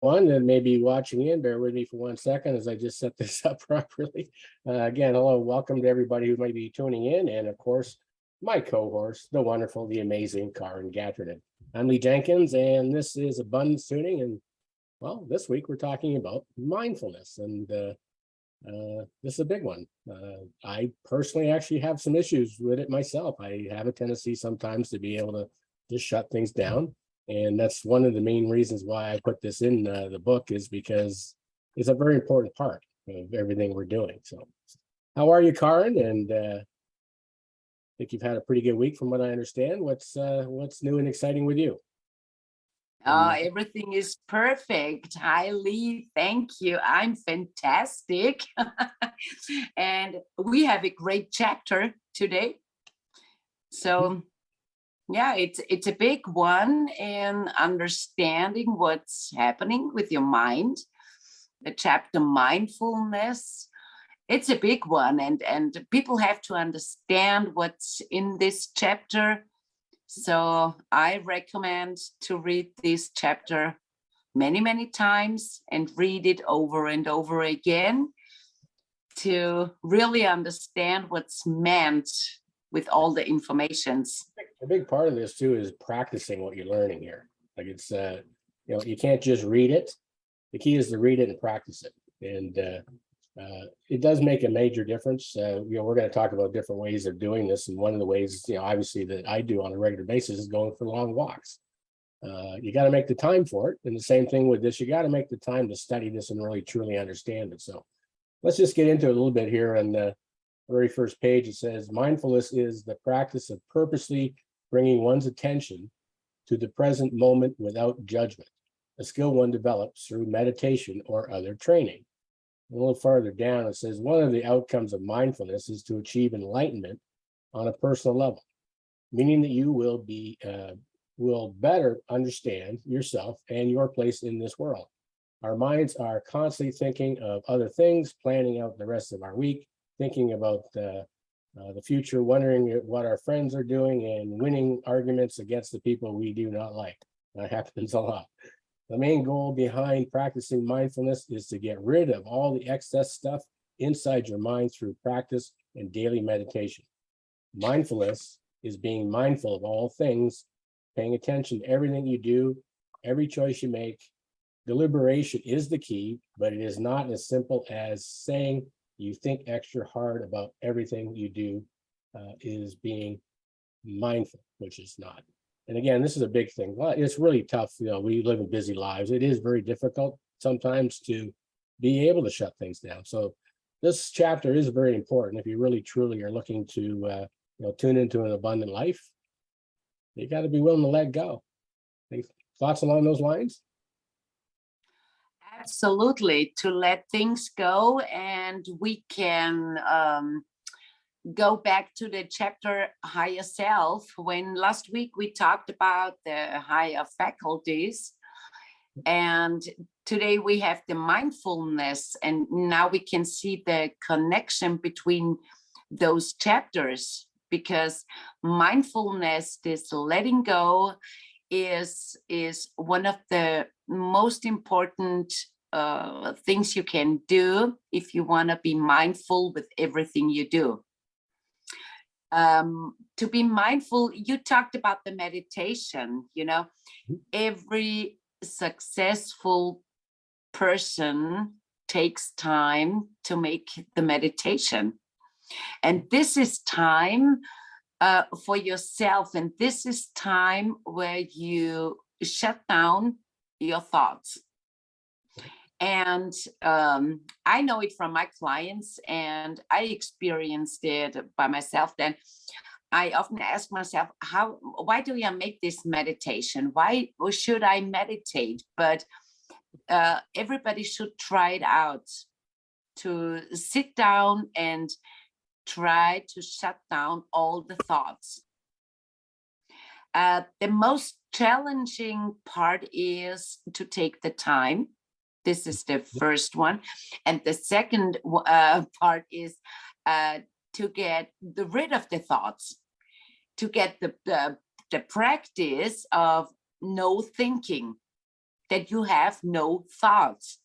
one that may be watching in, bear with me for 1 second as I just set this up properly. Again, hello, welcome to everybody who might be tuning in. And of course, my co-host, the wonderful, the amazing Karen Gatterden. I'm Lee Jenkins, and this is Abundance Tuning. And well, this week we're talking about mindfulness. And this is a big one. I personally actually have some issues with it myself. I have a tendency sometimes to be able to just shut things down. And that's one of the main reasons why I put this in the book, is because it's a very important part of everything we're doing. So how are you, Karen? And I think you've had a pretty good week from what I understand. What's new and exciting with you? Everything is perfect. Hi, Lee. Thank you. I'm fantastic. And we have a great chapter today. So, yeah, it's a big one in understanding what's happening with your mind. The chapter Mindfulness, it's a big one. And people have to understand what's in this chapter. So I recommend to read this chapter many, many times and read it over and over again to really understand what's meant with all the informations. A big part of this too is practicing what you're learning here. Like it's, you can't just read it. The key is to read it and practice it. And it does make a major difference. We're going to talk about different ways of doing this. And one of the ways, obviously that I do on a regular basis is going for long walks. You got to make the time for it. And the same thing with this, you got to make the time to study this and really truly understand it. So let's just get into it a little bit here. On the very first page, it says, mindfulness is the practice of purposely bringing one's attention to the present moment without judgment, a skill one develops through meditation or other training. A little farther down, it says, one of the outcomes of mindfulness is to achieve enlightenment on a personal level, meaning that you will better understand yourself and your place in this world. Our minds are constantly thinking of other things, planning out the rest of our week, thinking about the future, wondering what our friends are doing, and winning arguments against the people we do not like. That happens a lot. The main goal behind practicing mindfulness is to get rid of all the excess stuff inside your mind through practice and daily meditation. Mindfulness is being mindful of all things, paying attention to everything you do, every choice you make. Deliberation is the key, but it is not as simple as saying you think extra hard about everything you do. Is being mindful, which is not. And again, this is a big thing. Well, it's really tough. We live in busy lives. It is very difficult sometimes to be able to shut things down. So this chapter is very important. If you really truly are looking to tune into an abundant life, you got to be willing to let go. Any thoughts along those lines? Absolutely, to let things go, and we can go back to the chapter higher self. When last week we talked about the higher faculties, and today we have the mindfulness, and now we can see the connection between those chapters, because mindfulness, this letting go, is one of the most important things you can do if you want to be mindful with everything you do. To be mindful, you talked about the meditation. Every successful person takes time to make the meditation, and this is time for yourself, and this is time where you shut down your thoughts. And I know it from my clients, and I experienced it by myself. Then I often ask myself, why do I make this meditation? Why should I meditate? But everybody should try it out, to sit down and try to shut down all the thoughts. The most challenging part is to take the time. This is the first one. And the second part is to get rid of the thoughts, to get the practice of no thinking. that you have no thoughts.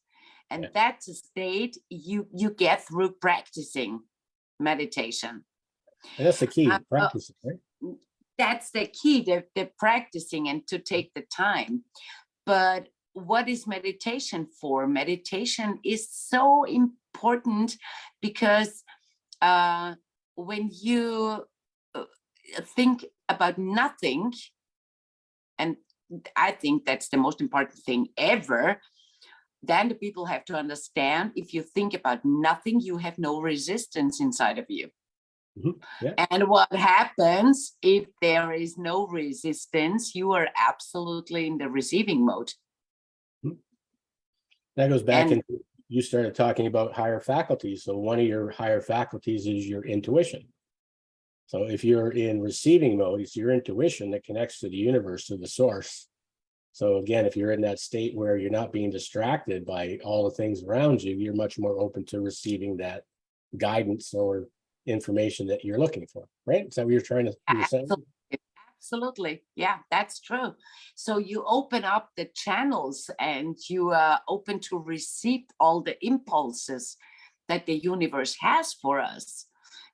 And Yeah. that's a state you get through practicing meditation. And that's the key, Uh, practicing, right? that's the key, the practicing and to take the time. But what is meditation for? Meditation is so important because when you think about nothing, and I think that's the most important thing ever, then the people have to understand if you think about nothing, you have no resistance inside of you. Yeah. And what happens if there is no resistance? You are absolutely in the receiving mode. That goes back And into, you started talking about higher faculties. So one of your higher faculties is your intuition. So if you're in receiving mode, it's your intuition that connects to the universe, to the source. So again, if you're in that state where you're not being distracted by all the things around you, you're much more open to receiving that guidance or information that you're looking for, right? Is that what you were saying? absolutely, yeah, that's true. So you open up the channels and you are open to receive all the impulses that the universe has for us,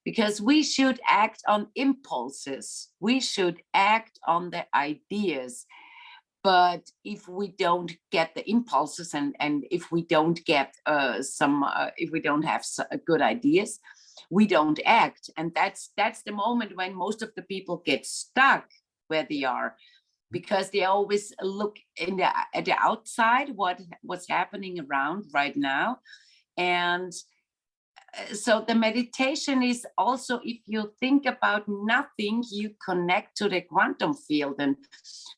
because we should act on impulses. We should act on the ideas. But if we don't get the impulses, and if we don't get if we don't have good ideas, we don't act. And that's the moment when most of the people get stuck where they are, because they always look at the outside, what's happening around right now. And so the meditation is also, if you think about nothing, you connect to the quantum field. And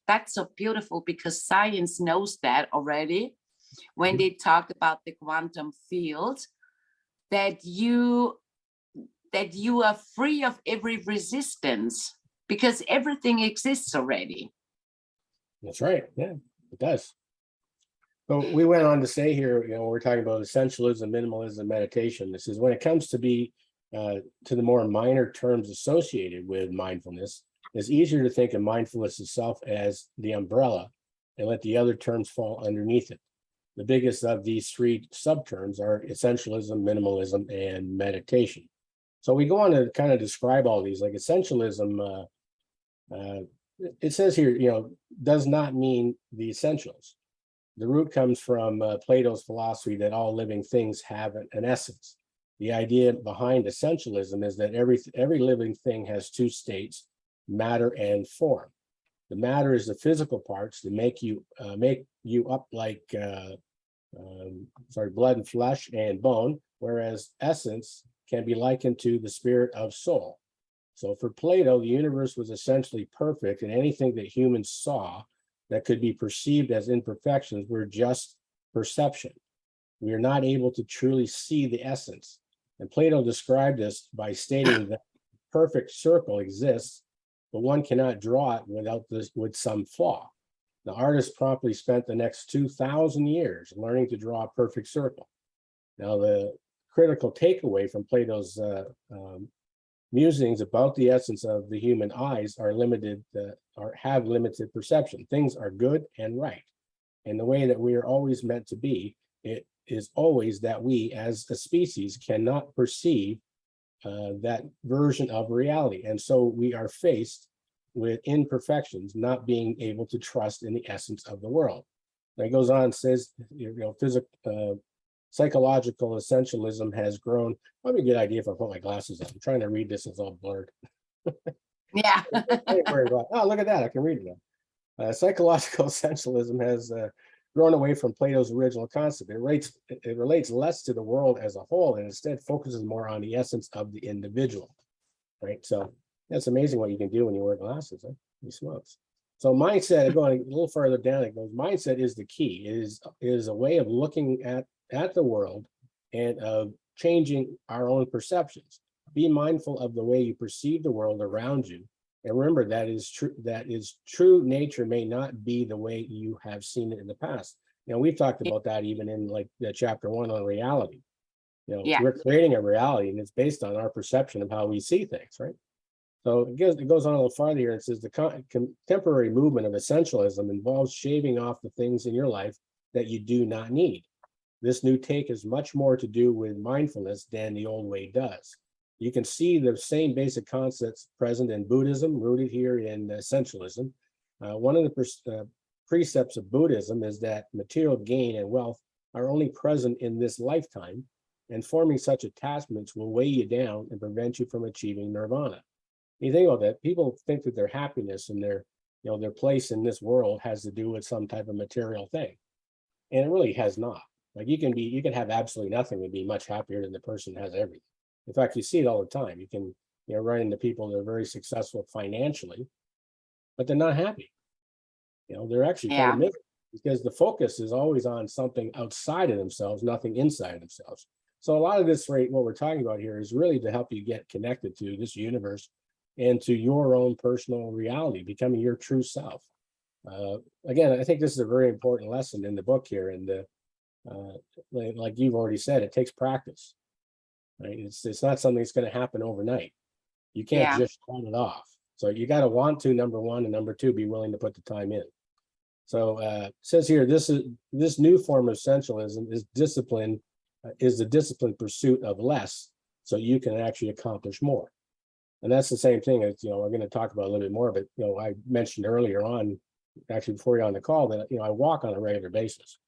that's so beautiful because science knows that already when they talk about the quantum field, that you are free of every resistance because everything exists already. That's right. Yeah, it does. So we went on to say here, we're talking about essentialism, minimalism, meditation. This is when it comes to to the more minor terms associated with mindfulness, it's easier to think of mindfulness itself as the umbrella and let the other terms fall underneath it. The biggest of these three subterms are essentialism, minimalism, and meditation. So we go on to kind of describe all these, like essentialism. It says here, does not mean the essentials. The root comes from Plato's philosophy that all living things have an essence. The idea behind essentialism is that every living thing has two states, matter and form. The matter is the physical parts that make you up like blood and flesh and bone, whereas essence can be likened to the spirit of soul. So for Plato, the universe was essentially perfect, and anything that humans saw that could be perceived as imperfections were just perception. We are not able to truly see the essence. And Plato described this by stating that perfect circle exists, but one cannot draw it with some flaw. The artist promptly spent the next 2,000 years learning to draw a perfect circle. Now, the critical takeaway from Plato's musings about the essence of the human eyes are limited, or have limited perception. Things are good and right. And the way that we are always meant to be, it is always that we as a species cannot perceive that version of reality. And so we are faced with imperfections, not being able to trust in the essence of the world. And it goes on and says, psychological essentialism has grown. Probably a good idea if I put my glasses on. I'm trying to read this, it's all blurred. Yeah. Oh, look at that, I can read it now. Psychological essentialism has grown away from Plato's original concept. It relates less to the world as a whole and instead focuses more on the essence of the individual, right? So that's amazing what you can do when you wear glasses, huh? You smokes. So mindset, going a little further down, it goes, mindset is the key. It is a way of looking at the world and of changing our own perceptions. Be mindful of the way you perceive the world around you. And remember, that is true nature may not be the way you have seen it in the past. We've talked about that even in like the chapter 1 on reality. Yeah. We're creating a reality and it's based on our perception of how we see things, right? So it goes on a little farther here. It says the contemporary movement of essentialism involves shaving off the things in your life that you do not need. This new take has much more to do with mindfulness than the old way does. You can see the same basic concepts present in Buddhism, rooted here in essentialism. One of the precepts of Buddhism is that material gain and wealth are only present in this lifetime, and forming such attachments will weigh you down and prevent you from achieving nirvana. You think about that, people think that their happiness and their place in this world has to do with some type of material thing. And it really has not. Like you can have absolutely nothing and be much happier than the person that has everything. In fact, you see it all the time. You can run into people that are very successful financially, but they're not happy. They're actually kind of Yeah. miserable because the focus is always on something outside of themselves, nothing inside of themselves. So a lot of this, right, what we're talking about here is really to help you get connected to this universe and to your own personal reality, becoming your true self. Again, I think this is a very important lesson in the book here. And like you've already said, it takes practice. Right? It's not something that's going to happen overnight. You can't Yeah. just turn it off. So you got to want to, number one, and number two, be willing to put the time in. So it says here, this new form of essentialism is the disciplined pursuit of less, so you can actually accomplish more. And that's the same thing as we're going to talk about a little bit more. But I mentioned earlier on, actually before you're on the call, that I walk on a regular basis,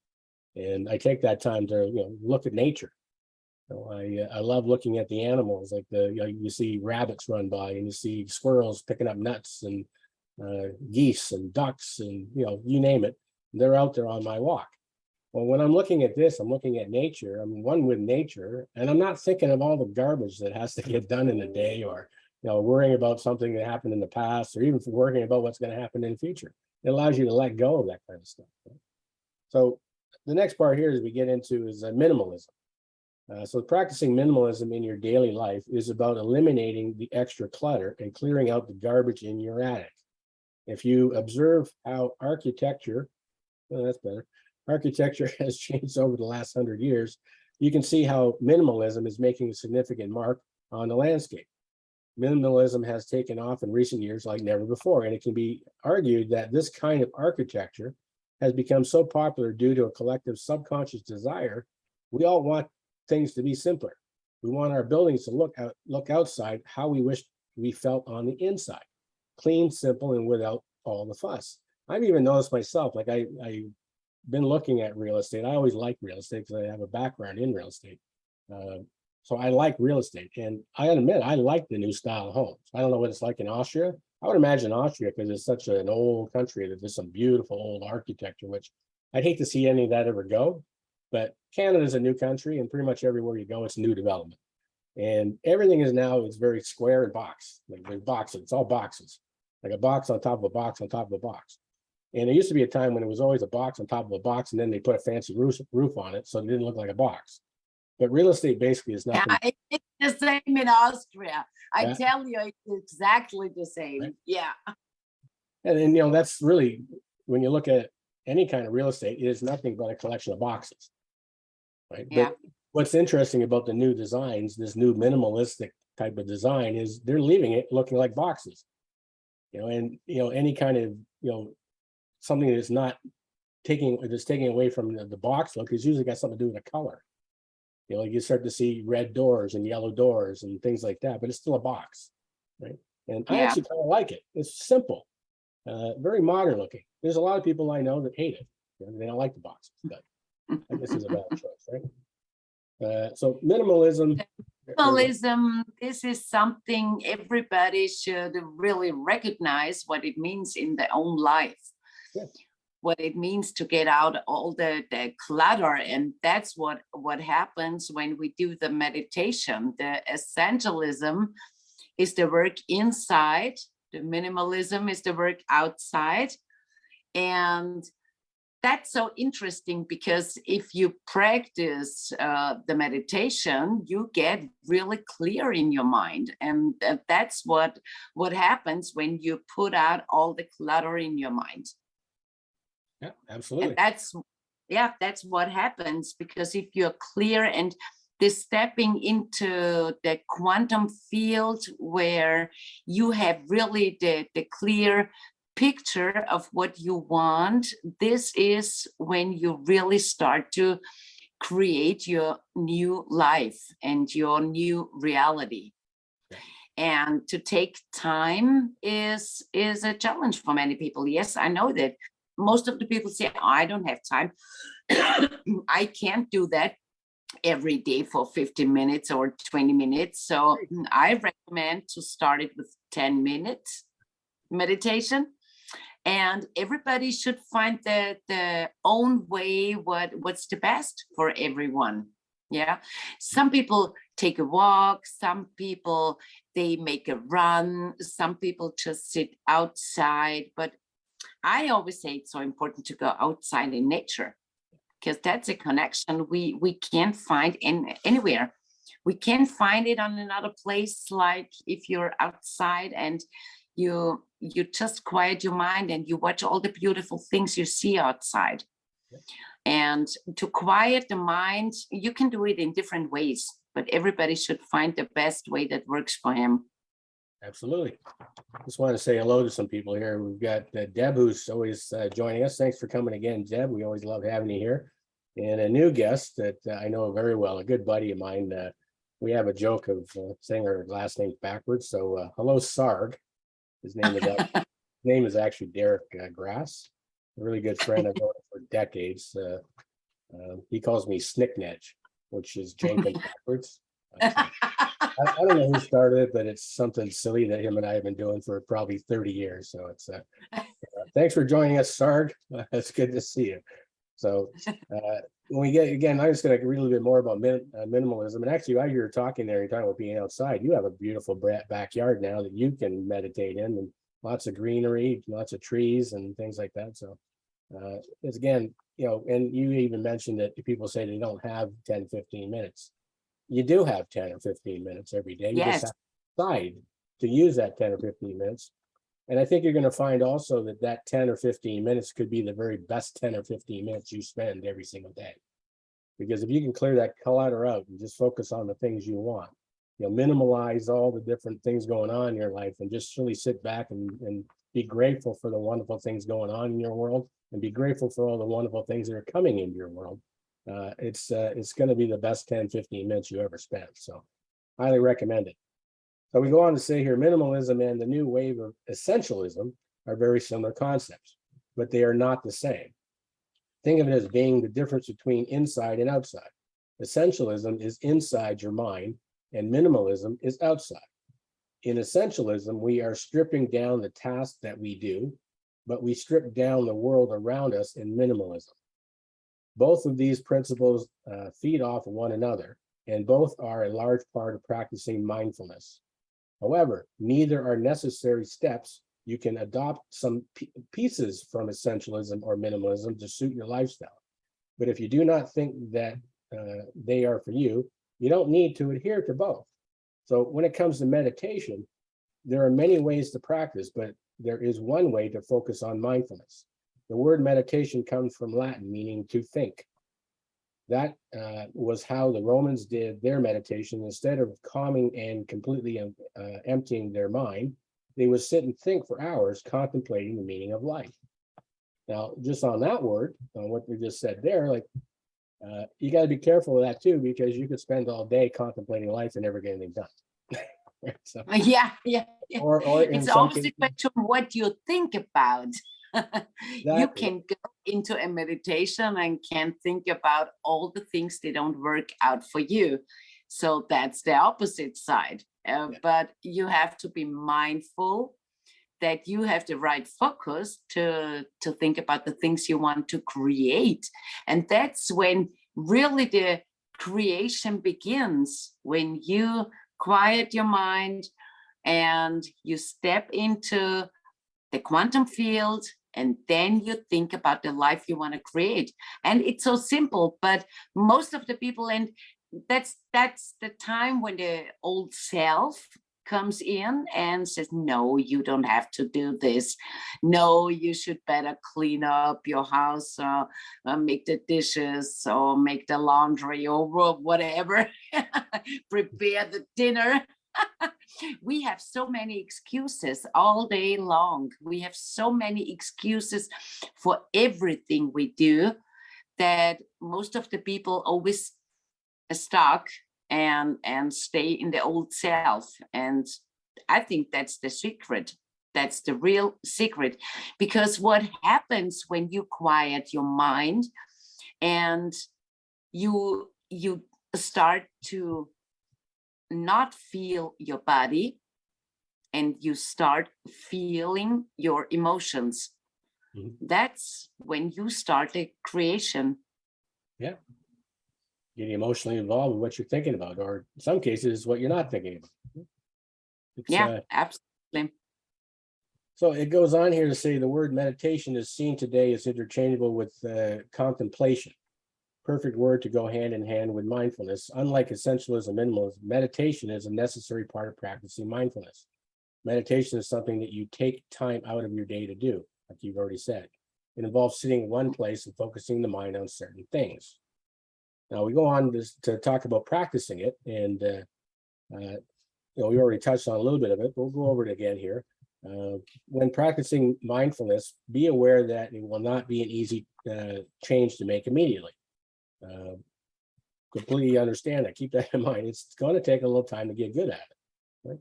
and I take that time to look at nature. I love looking at the animals, like you see rabbits run by, and you see squirrels picking up nuts, and geese and ducks, and you name it, they're out there on my walk. Well, when I'm looking at this, I'm looking at nature. I'm one with nature, and I'm not thinking of all the garbage that has to get done in a day, or worrying about something that happened in the past, or even worrying about what's going to happen in the future. It allows you to let go of that kind of stuff. Right? So the next part here, as we get into, is minimalism. So practicing minimalism in your daily life is about eliminating the extra clutter and clearing out the garbage in your attic. If you observe how architecture has changed over the last 100 years, you can see how minimalism is making a significant mark on the landscape. Minimalism has taken off in recent years like never before, and it can be argued that this kind of architecture has become so popular due to a collective subconscious desire. We all want things to be simpler. We want our buildings to look outside how we wish we felt on the inside, clean, simple, and without all the fuss. I've even noticed myself, like I've been looking at real estate. I always like real estate because I have a background in real estate. So I like real estate, and I admit I like the new style of homes. I don't know what it's like in Austria. I would imagine Austria, because it's such an old country, that there's some beautiful old architecture, which I'd hate to see any of that ever go. But Canada's a new country, and pretty much everywhere you go, it's new development. And everything it's very square and box. Like there's boxes, it's all boxes, like a box on top of a box on top of a box. And there used to be a time when it was always a box on top of a box, and then they put a fancy roof on it, so it didn't look like a box. But real estate basically is nothing. Yeah, it's the same in Austria. I Yeah. tell you, it's exactly the same. Right. Yeah. And then, that's really, when you look at any kind of real estate, it is nothing but a collection of boxes. Right. Yeah. But what's interesting about the new designs, this new minimalistic type of design, is they're leaving it looking like boxes. And any kind of something that's not taking away from the box look is usually got something to do with the color. You start to see red doors and yellow doors and things like that, but it's still a box, right? And I Yeah. actually kind of like it. It's simple, very modern looking. There's a lot of people I know that hate it. They don't like the boxes, but I guess it's a bad choice, right? So minimalism. Minimalism, this is something everybody should really recognize what it means in their own life. Yeah. What it means to get out all the clutter. And that's what happens when we do the meditation. The essentialism is the work inside, the minimalism is the work outside. And that's so interesting, because if you practice the meditation, you get really clear in your mind. And that's what happens when you put out all the clutter in your mind. Yeah, absolutely. And that's what happens, because if you're clear and this stepping into the quantum field where you have really the clear picture of what you want, this is when you really start to create your new life and your new reality. And to take time is a challenge for many people. Yes, I know that most of the people say, oh, I don't have time. I can't do that every day for 15 minutes or 20 minutes. So I recommend to start it with 10 minutes meditation. And everybody should find the own way what's the best for everyone. Yeah, some people take a walk, some people they make a run, some people just sit outside. But I always say it's so important to go outside in nature, because that's a connection we can't find anywhere. We can't find it on another place, like if you're outside and you just quiet your mind and you watch all the beautiful things you see outside. And to quiet the mind, you can do it in different ways, but everybody should find the best way that works for him. Absolutely. Just want to say hello to some people here. We've got Deb, who's always joining us. Thanks for coming again, Deb. We always love having you here. And a new guest that I know very well, a good buddy of mine. We have a joke of saying her last name backwards. So hello, Sarg. His name is actually Derek Grass, a really good friend. I've known him for decades. He calls me Snicknedge, which is Jenkins backwards. I don't know who started it, but it's something silly that him and I have been doing for probably 30 years. So it's thanks for joining us, Sarg. It's good to see you. So when we get, again, I'm just going to read a little bit more about minimalism. And actually, while you're talking there, you're talking about being outside. You have a beautiful backyard now that you can meditate in, and lots of greenery, lots of trees and things like that. So it's, again, and you even mentioned that people say they don't have 10, 15 minutes. You do have 10 or 15 minutes every day. You just have to decide to use that 10 or 15 minutes. And I think you're going to find also that 10 or 15 minutes could be the very best 10 or 15 minutes you spend every single day. Because if you can clear that clutter out and just focus on the things you want, minimize all the different things going on in your life and just really sit back and be grateful for the wonderful things going on in your world, and be grateful for all the wonderful things that are coming into your world. It's going to be the best 10, 15 minutes you ever spent. So highly recommend it. So we go on to say here, minimalism and the new wave of essentialism are very similar concepts, but they are not the same. Think of it as being the difference between inside and outside. Essentialism is inside your mind, and minimalism is outside. In essentialism, we are stripping down the tasks that we do, but we strip down the world around us in minimalism. Both of these principles feed off of one another, and both are a large part of practicing mindfulness. However, neither are necessary steps. You can adopt some pieces from essentialism or minimalism to suit your lifestyle. But if you do not think that they are for you, you don't need to adhere to both. So when it comes to meditation, there are many ways to practice, but there is one way to focus on mindfulness. The word meditation comes from Latin, meaning to think. That was how the Romans did their meditation. Instead of calming and completely emptying their mind, they would sit and think for hours, contemplating the meaning of life. Now, just on that word, on what we just said there, like you got to be careful of that too, because you could spend all day contemplating life and never get anything done. So, yeah. or It's always a question what you think about. You can go into a meditation and can think about all the things that don't work out for you. So that's the opposite side. But you have to be mindful that you have the right focus to think about the things you want to create. And that's when really the creation begins, when you quiet your mind and you step into the quantum field, and then you think about the life you want to create. And it's so simple, but most of the people, and that's the time when the old self comes in and says, no, you don't have to do this. No, you should better clean up your house, or make the dishes, or make the laundry, or whatever, prepare the dinner. We have so many excuses all day long. We have so many excuses for everything we do that most of the people always stuck and stay in the old self. And I think that's the secret. That's the real secret. Because what happens when you quiet your mind and you start to not feel your body and you start feeling your emotions, Mhm. that's when you start a creation. Yeah. Getting emotionally involved with what you're thinking about, or in some cases, what you're not thinking about. It's Yeah, absolutely. so it goes on here to say the word meditation is seen today as interchangeable with contemplation. Perfect word to go hand in hand with mindfulness. Unlike essentialism, minimalism, meditation is a necessary part of practicing mindfulness. Meditation is something that you take time out of your day to do, like you've already said. It involves sitting in one place and focusing the mind on certain things. Now we go on to talk about practicing it, and we already touched on a little bit of it. We'll go over it again here. When practicing mindfulness, be aware that it will not be an easy change to make immediately. Uh, Completely understand that. Keep that in mind. It's going to take a little time to get good at it. Right?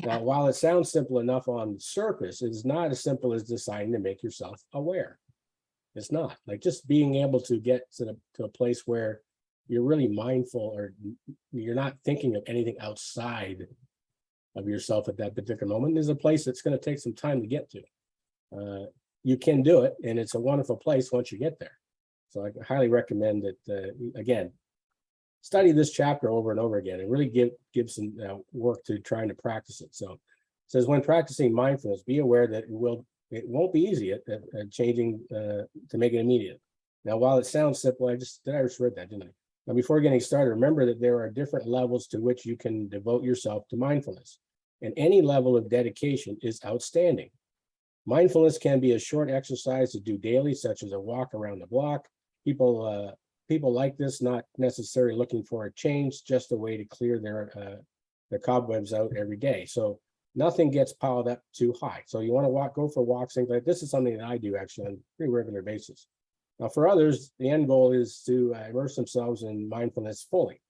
Now, while it sounds simple enough on the surface, it is not as simple as deciding to make yourself aware. It's not. Like just being able to get to a place where you're really mindful, or you're not thinking of anything outside of yourself at that particular moment, is a place that's going to take some time to get to. You can do it, and it's a wonderful place once you get there. So I highly recommend that, again, study this chapter over and over again and really give some work to trying to practice it. So it says, when practicing mindfulness, be aware that it won't be easy at changing to make it immediate. Now, while it sounds simple, I just read that, didn't I? Now, before getting started, remember that there are different levels to which you can devote yourself to mindfulness, and any level of dedication is outstanding. Mindfulness can be a short exercise to do daily, such as a walk around the block. People like this, not necessarily looking for a change, just a way to clear their cobwebs out every day. So nothing gets piled up too high. So you want to go for walks, things like this is something that I do actually on a pretty regular basis. Now, for others, the end goal is to immerse themselves in mindfulness fully.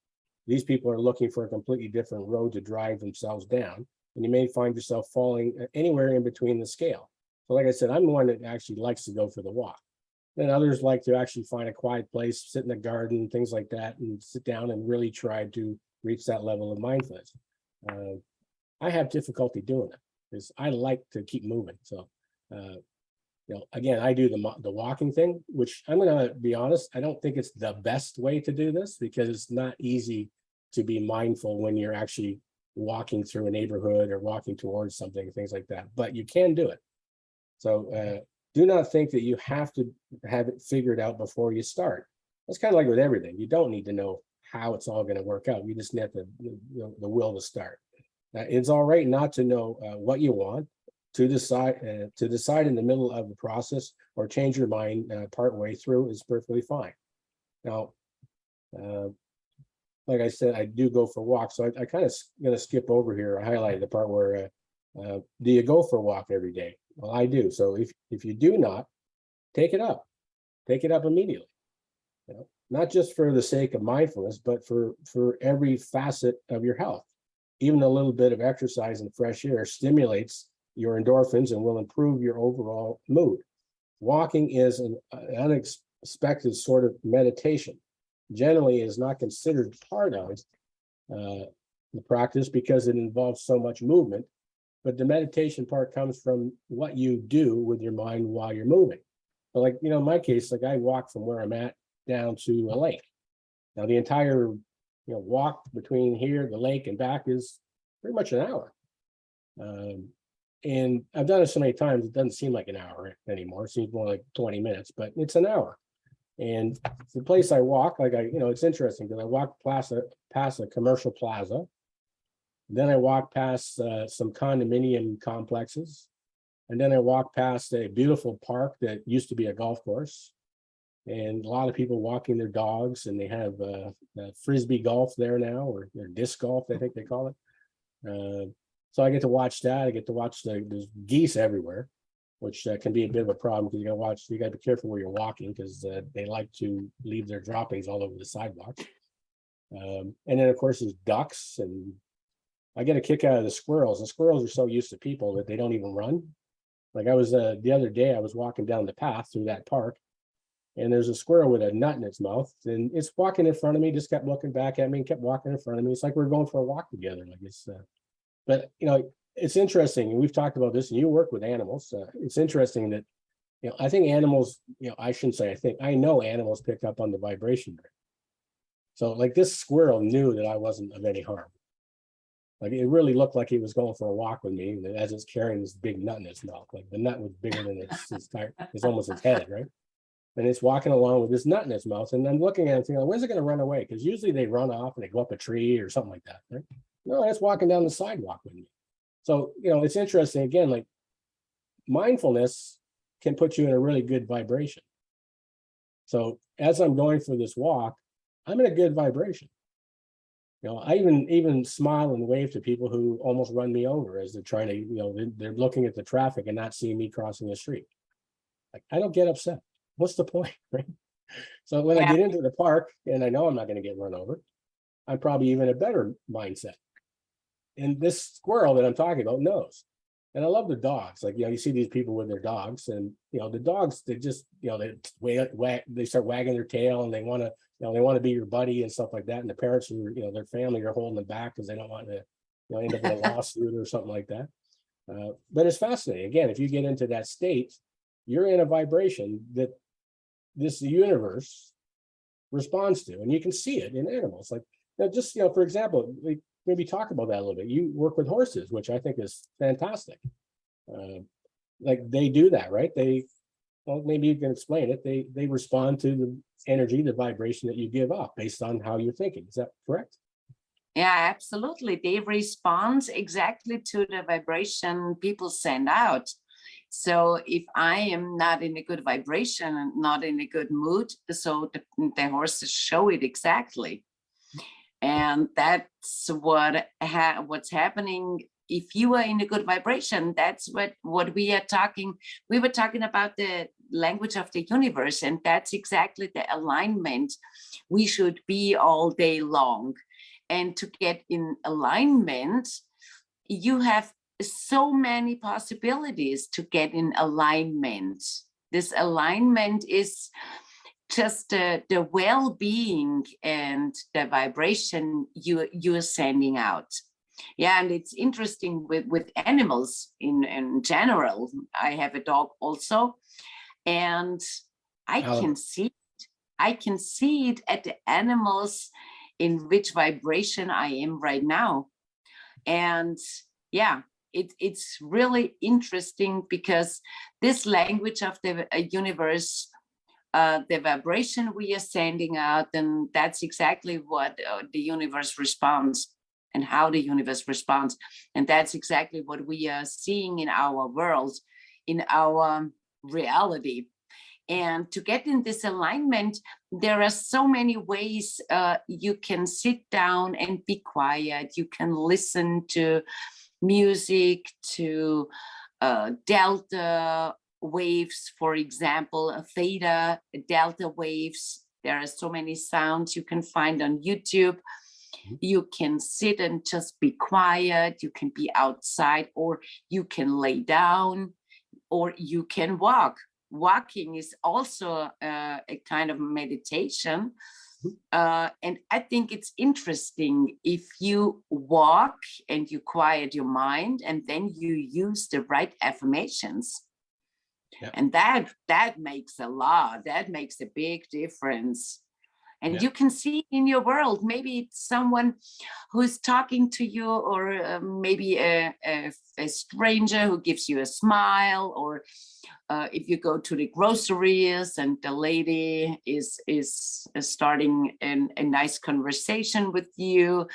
These people are looking for a completely different road to drive themselves down, and you may find yourself falling anywhere in between the scale. So like I said, I'm the one that actually likes to go for the walk. Then others like to actually find a quiet place, sit in the garden, things like that, and sit down and really try to reach that level of mindfulness. I have difficulty doing it because I like to keep moving. So, again, I do the walking thing, which I'm going to be honest, I don't think it's the best way to do this because it's not easy to be mindful when you're actually walking through a neighborhood or walking towards something, things like that. But you can do it. So do not think that you have to have it figured out before you start. That's kind of like with everything. You don't need to know how it's all going to work out. You just need the will to start. It's all right not to know what you want, to decide in the middle of the process or change your mind part way through is perfectly fine. Now, like I said, I do go for walks, so I kind of going to skip over here. I highlighted the part where do you go for a walk every day? Well, I do. So if you do not, take it up immediately. Not just for the sake of mindfulness, but for every facet of your health. Even a little bit of exercise and fresh air stimulates your endorphins and will improve your overall mood. Walking is an unexpected sort of meditation. Generally, is not considered part of the practice because it involves so much movement. But the meditation part comes from what you do with your mind while you're moving. So like, in my case, like I walk from where I'm at down to a lake. Now the entire, walk between here, the lake and back is pretty much an hour. And I've done it so many times, it doesn't seem like an hour anymore. It seems more like 20 minutes, but it's an hour. And the place I walk, it's interesting because I walk past a commercial plaza. Then I walk past some condominium complexes. And then I walk past a beautiful park that used to be a golf course. And a lot of people walking their dogs, and they have frisbee golf there now, or disc golf, I think they call it. So I get to watch that. I get to watch there's geese everywhere, which can be a bit of a problem because you got to be careful where you're walking because they like to leave their droppings all over the sidewalk. And then of course there's ducks, and I get a kick out of the squirrels. The squirrels are so used to people that they don't even run. Like I was the other day, I was walking down the path through that park, and there's a squirrel with a nut in its mouth, and it's walking in front of me, just kept looking back at me and kept walking in front of me. It's like we're going for a walk together. Like but it's interesting, and we've talked about this, and you work with animals. It's interesting that, I think animals, I shouldn't say I think, I know animals pick up on the vibration. So like this squirrel knew that I wasn't of any harm. Like it really looked like he was going for a walk with me, and as it's carrying this big nut in its mouth, like the nut was bigger than it's almost its head, right? And it's walking along with this nut in its mouth, and I'm looking at it thinking, where's it going to run away? Because usually they run off and they go up a tree or something like that, right? No, it's walking down the sidewalk with me. So it's interesting again, like mindfulness can put you in a really good vibration. So as I'm going for this walk, I'm in a good vibration. I even smile and wave to people who almost run me over as they're trying to, they're looking at the traffic and not seeing me crossing the street. Like I don't get upset. What's the point, right? So when I get into the park and I know I'm not going to get run over, I'm probably even a better mindset. And this squirrel that I'm talking about knows. And I love the dogs. Like, you see these people with their dogs, and the dogs, they just, they start wagging their tail, and they want to be your buddy and stuff like that. And the parents are, their family are holding them back because they don't want to, end up in a lawsuit or something like that. But it's fascinating. Again, if you get into that state, you're in a vibration that this universe responds to, and you can see it in animals. Like, just, for example, maybe talk about that a little bit. You work with horses, which I think is fantastic. Like they do that, right? Maybe you can explain it. They respond to the energy, the vibration that you give off based on how you're thinking. Is that correct? Yeah, absolutely. They respond exactly to the vibration people send out. So if I am not in a good vibration and not in a good mood, so the horses show it exactly. And that's what's happening. If you are in a good vibration, that's what we are talking. We were talking about the language of the universe, and that's exactly the alignment we should be all day long. And to get in alignment, you have so many possibilities to get in alignment. This alignment is just the well-being and the vibration you're sending out. Yeah, and it's interesting with animals in general. I have a dog also, and I can see it at the animals in which vibration I am right now. And yeah, it's really interesting because this language of the universe, the vibration we are sending out, and that's exactly what the universe responds and how the universe responds. And that's exactly what we are seeing in our world, in our reality. And to get in this alignment, there are so many ways you can sit down and be quiet. You can listen to music, to delta waves, for example, theta, delta waves. There are so many sounds you can find on YouTube. You can sit and just be quiet. You can be outside, or you can lay down, or you can walk. Walking is also a kind of meditation. And I think it's interesting if you walk and you quiet your mind, and then you use the right affirmations. Yep. And that makes a big difference. And yeah, you can see in your world, maybe it's someone who's talking to you, or maybe a stranger who gives you a smile, or if you go to the groceries and the lady is starting a nice conversation with you,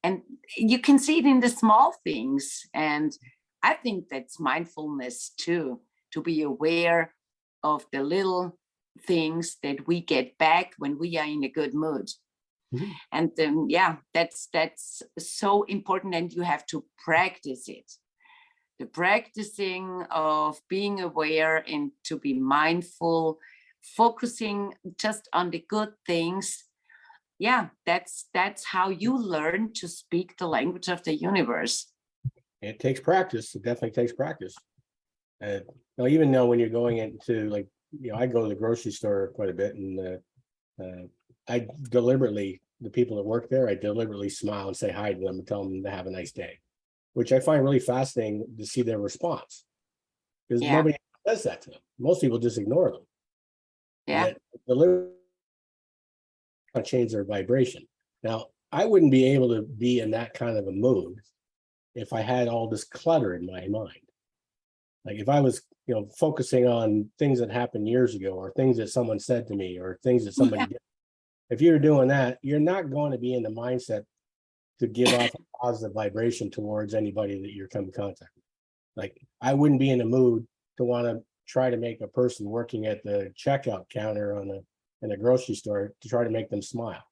and you can see it in the small things. And I think that's mindfulness too, to be aware of the little things that we get back when we are in a good mood. Mhm. And yeah, that's so important, and you have to practice it. The practicing of being aware and to be mindful, focusing just on the good things. Yeah, that's how you learn to speak the language of the universe. It takes practice. It definitely takes practice. And even though when you're going into, like, I go to the grocery store quite a bit, and I deliberately, the people that work there, I deliberately smile and say hi to them and tell them to have a nice day, which I find really fascinating to see their response, because Yeah, nobody does that to them. Most people just ignore them. yeah, Yet deliberately change their vibration. Now, I wouldn't be able to be in that kind of a mood if I had all this clutter in my mind. Like if I was, focusing on things that happened years ago, or things that someone said to me, or things that somebody yeah, did. If you're doing that, you're not going to be in the mindset to give off a positive vibration towards anybody that you're coming in contact with. Like I wouldn't be in the mood to want to try to make a person working at the checkout counter in a grocery store to try to make them smile.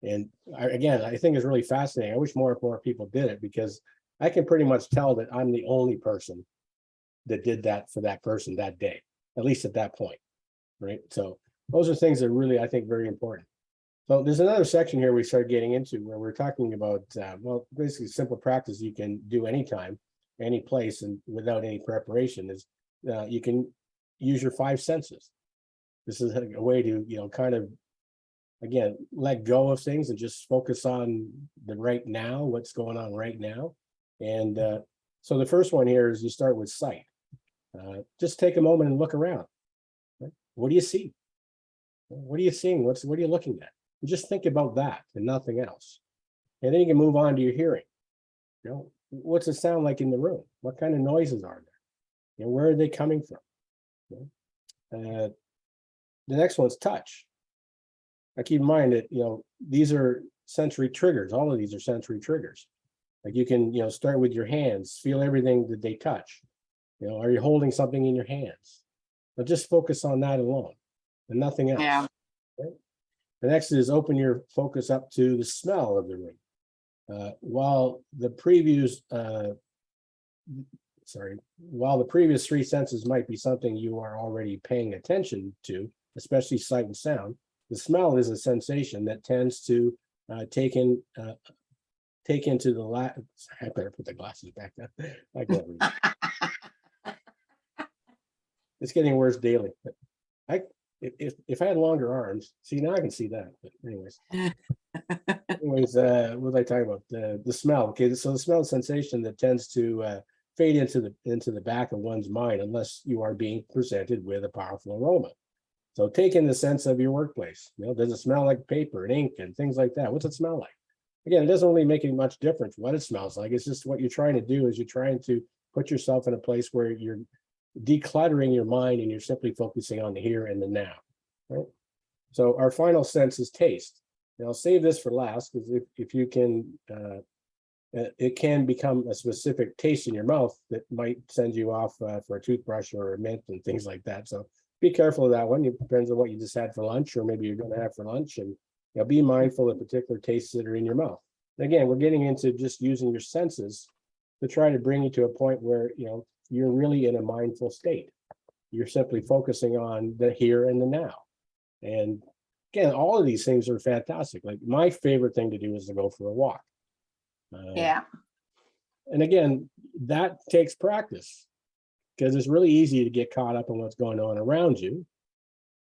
And I think it's really fascinating. I wish more and more people did it, because I can pretty much tell that I'm the only person that did that for that person that day, at least at that point, right? So those are things that really, I think, very important. So there's another section here we start getting into where we're talking about, basically simple practice you can do anytime, any place, and without any preparation is you can use your five senses. This is a way to, kind of, again, let go of things and just focus on the right now, what's going on right now. And so the first one here is you start with sight. Just take a moment and look around. Right? What do you see? What are you seeing? What are you looking at? And just think about that and nothing else. And then you can move on to your hearing. What's it sound like in the room? What kind of noises are there? Where are they coming from? The next one's touch. Now keep in mind that these are sensory triggers. All of these are sensory triggers. Like you can start with your hands, feel everything that they touch. Are you holding something in your hands? But just focus on that alone and nothing else. yeah, Right? The next is open your focus up to the smell of the room. While the previous three senses might be something you are already paying attention to, especially sight and sound, the smell is a sensation that tends to take into the I better put the glasses back down. I can't read. It's getting worse daily. I if I had longer arms, see, now I can see that. But anyways, what was I talking about? The smell. Okay, so the smell sensation that tends to fade into the back of one's mind unless you are being presented with a powerful aroma. So take in the sense of your workplace. Does it smell like paper and ink and things like that? What's it smell like? Again, it doesn't really make any much difference what it smells like. It's just what you're trying to do is you're trying to put yourself in a place where you're decluttering your mind and you're simply focusing on the here and the now. Right? So our final sense is taste. Now I'll save this for last, because if you can, it can become a specific taste in your mouth that might send you off for a toothbrush or a mint and things like that. So be careful of that one. It depends on what you just had for lunch, or maybe you're going to have for lunch, and be mindful of particular tastes that are in your mouth. And again, we're getting into just using your senses to try to bring you to a point where you're really in a mindful state. You're simply focusing on the here and the now. And again, all of these things are fantastic. Like my favorite thing to do is to go for a walk. yeah, And again, that takes practice, because it's really easy to get caught up in what's going on around you.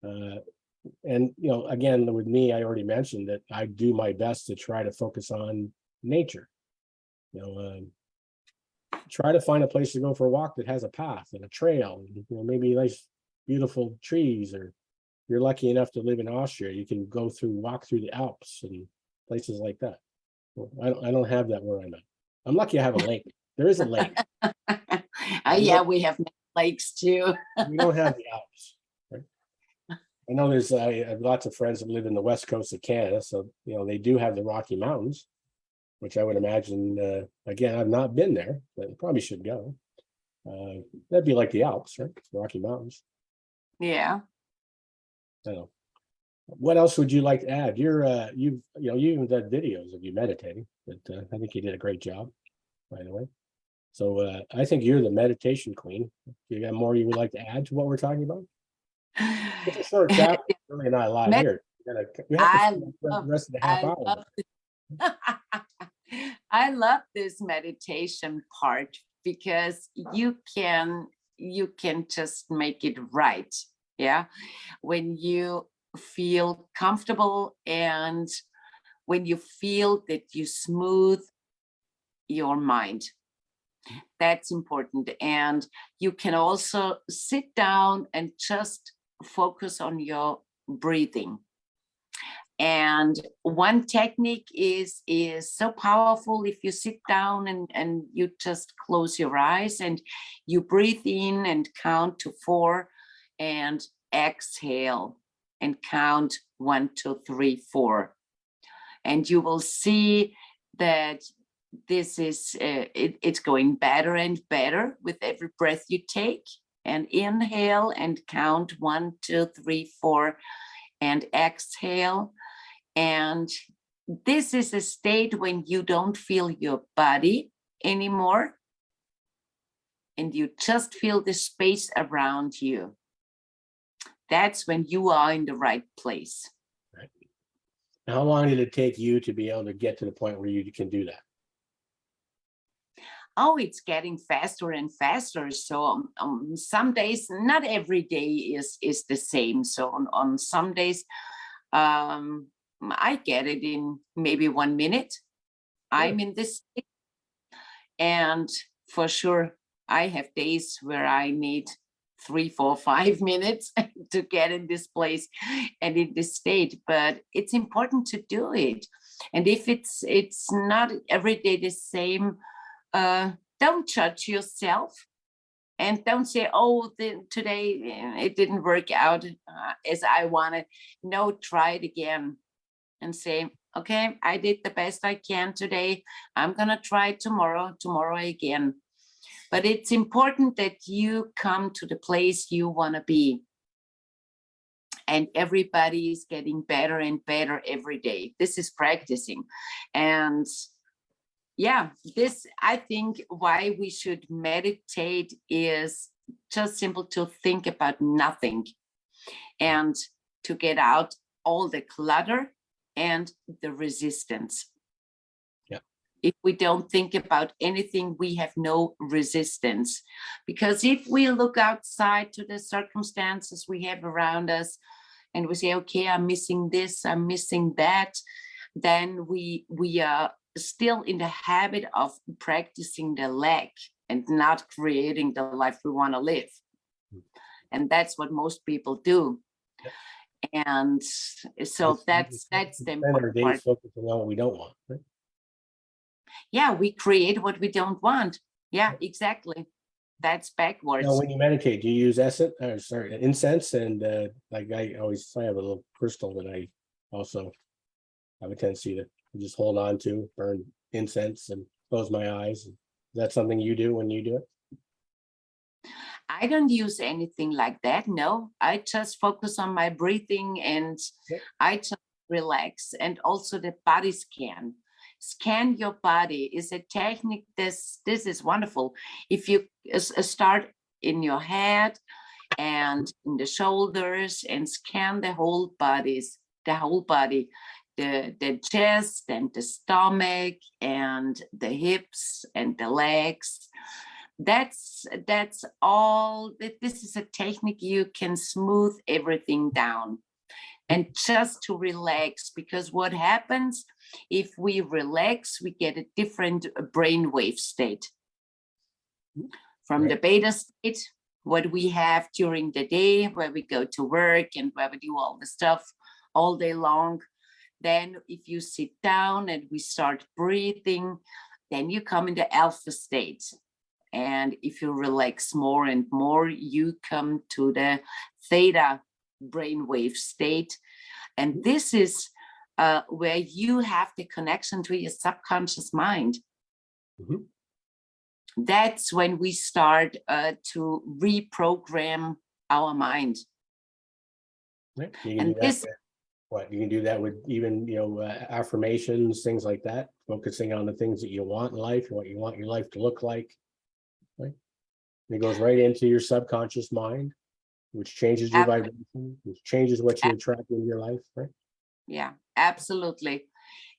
And again, with me, I already mentioned that I do my best to try to focus on nature. Try to find a place to go for a walk that has a path and a trail, and, maybe nice, beautiful trees. Or you're lucky enough to live in Austria, you can walk through the Alps and places like that. Well, I don't have that where I'm at. I'm lucky I have a lake. There is a lake. yeah. We have lakes too. We don't have the Alps. Right? I know I have lots of friends that live in the west coast of Canada, so they do have the Rocky Mountains, which I would imagine. Again, I've not been there, but probably should go. That'd be like the Alps, right? Rocky Mountains. Yeah. I don't know. What else would you like to add? You even done videos of you meditating, but I think you did a great job, by the way. So I think you're the meditation queen. You got more you would like to add to what we're talking about? It's a short chapter, really not a lot Med- here. We have to I spend the love, rest of the half I hour. love, I love this meditation part because you can just make it right. Yeah. When you feel comfortable and when you feel that you smooth your mind. That's important. And you can also sit down and just focus on your breathing. And one technique is so powerful. If you sit down and you just close your eyes and you breathe in and count to 4 and exhale and count 1, 2, 3, 4. And you will see that this is it's going better and better with every breath you take. And inhale and count 1, 2, 3, 4 and exhale. And this is a state when you don't feel your body anymore and you just feel the space around you. That's when you are in the right place. Right. How long did it take you to be able to get to the point where you can do that? Oh, it's getting faster and faster. So some days, not every day is the same. So on some days, I get it in maybe 1 minute. I'm in this state. And for sure, I have days where I need 3, 4, 5 minutes to get in this place and in this state. But it's important to do it. And if it's not every day the same, don't judge yourself and don't say, oh, today it didn't work out as I wanted. No, try it again and say, okay, I did the best I can today. I'm going to try tomorrow again. But it's important that you come to the place you want to be. And everybody is getting better and better every day. This is practicing. And yeah, this, I think why we should meditate is just simple to think about nothing and to get out all the clutter and the resistance. Yeah. If we don't think about anything, we have no resistance. Because if we look outside to the circumstances we have around us and we say, okay, I'm missing this, I'm missing that, then we are still in the habit of practicing the lack and not creating the life we want to live. And that's what most people do. And so that's the important part. Focusing on what we don't want, right? Yeah, we create what we don't want. Yeah, exactly. That's backwards. Now, when you meditate, do you use incense? And like I always have a little crystal that I also have a tendency to just hold on to, burn incense and close my eyes. Is that something you do when you do it? I don't use anything like that. No, I just focus on my breathing and I just relax. And also the body scan. Scan your body is a technique. This is wonderful. If you start in your head and in the shoulders and scan the whole body, the chest and the stomach and the hips and the legs. That's all. This is a technique you can smooth everything down and just to relax, because what happens if we relax, we get a different brainwave state from the beta state, what we have during the day, where we go to work and where we do all the stuff all day long. Then if you sit down and we start breathing, then you come into alpha state. And if you relax more and more, you come to the theta brainwave state. And this is where you have the connection to your subconscious mind. Mm-hmm. That's when we start to reprogram our mind. Right. And this, What, you can do that with even, affirmations, things like that, focusing on the things that you want in life, what you want your life to look like. Right? And it goes right into your subconscious mind, which changes your Ab- vibration, which changes what you ab- attract in your life, right? yeah, absolutely.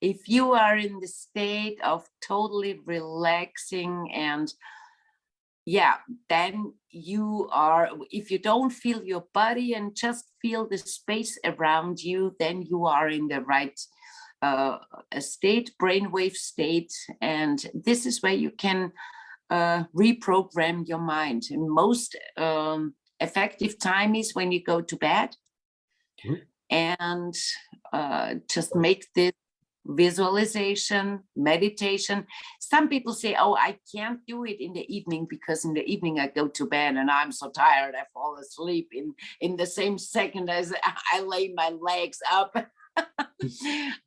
If you are in the state of totally relaxing and yeah, then you are, if you don't feel your body and just feel the space around you, then you are in the right state, brainwave state. And this is where you can reprogram your mind. And most effective time is when you go to bed. Mhm. And just make this visualization, meditation. Some people say, oh, I can't do it in the evening because in the evening I go to bed and I'm so tired, I fall asleep in the same second as I lay my legs up.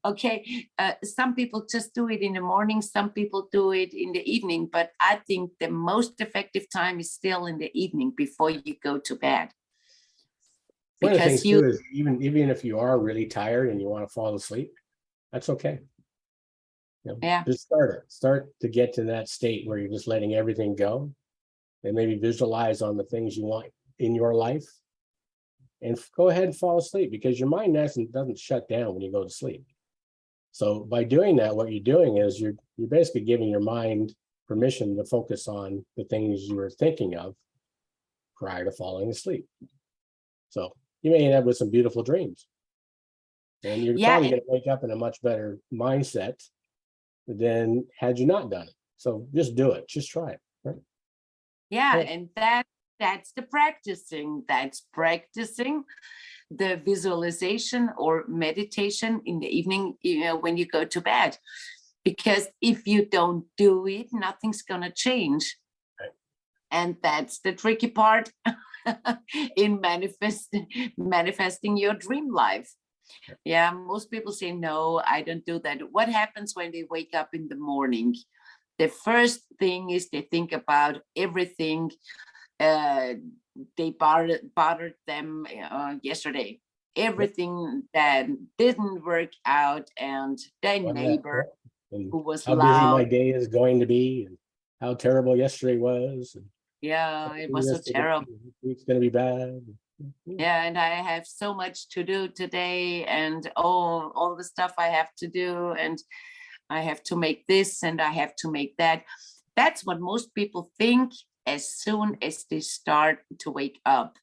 Okay, some people just do it in the morning, some people do it in the evening, but I think the most effective time is still in the evening before you go to bed. One of the things Because you, too is even if you are really tired and you want to fall asleep, that's okay. yeah, Just start to get to that state where you're just letting everything go, and maybe visualize on the things you want in your life, and go ahead and fall asleep, because your mind doesn't shut down when you go to sleep. So by doing that, what you're doing is you're basically giving your mind permission to focus on the things you were thinking of prior to falling asleep. So you may end up with some beautiful dreams, and you're yeah, probably and going to wake up in a much better mindset than had you not done it. So just do it. Just try it. Right? yeah, Right. and that's the practicing. That's practicing the visualization or meditation in the evening, when you go to bed. Because if you don't do it, nothing's gonna change. Right. And that's the tricky part in manifesting your dream life. Yeah, most people say, no, I don't do that. What happens when they wake up in the morning? The first thing is they think about everything they bothered them yesterday, everything that didn't work out, and their neighbor And who was how busy my loud. day is going to be, and how terrible yesterday was, and Yeah, it was so this terrible. week's going to be bad. Yeah, and I have so much to do today, and all the stuff I have to do, and I have to make this and I have to make that. That's what most people think as soon as they start to wake up.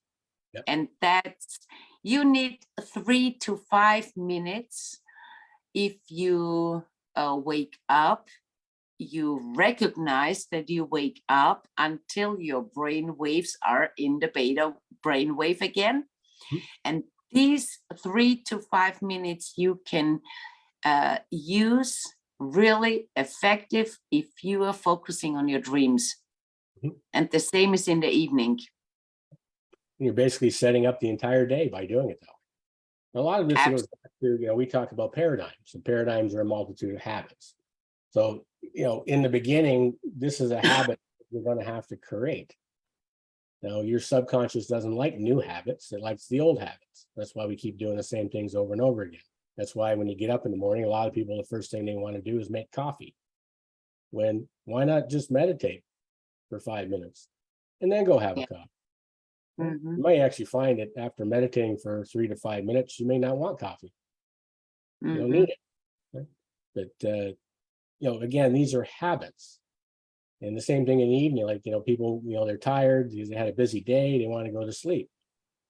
Yep. And that's, you need 3 to 5 minutes. If you wake up, you recognize that you wake up until your brain waves are in the beta brainwave again. Mhm. And these 3 to 5 minutes you can use really effective if you are focusing on your dreams. Mhm. And the same is in the evening. You're basically setting up the entire day by doing it that way. A lot of this goes back to, we talked about paradigms, and paradigms are a multitude of habits. So, in the beginning, this is a habit you're going to have to create. Now, your subconscious doesn't like new habits, it likes the old habits. That's why we keep doing the same things over and over again. That's why when you get up in the morning, a lot of people, the first thing they want to do is make coffee. Why not just meditate for 5 minutes and then go have a Yeah. coffee? Mhm. You may actually find that after meditating for 3 to 5 minutes, you may not want coffee. You don't need Mhm. it. Right? But again, these are habits. And the same thing in the evening, like, people, they're tired because they had a busy day, they want to go to sleep.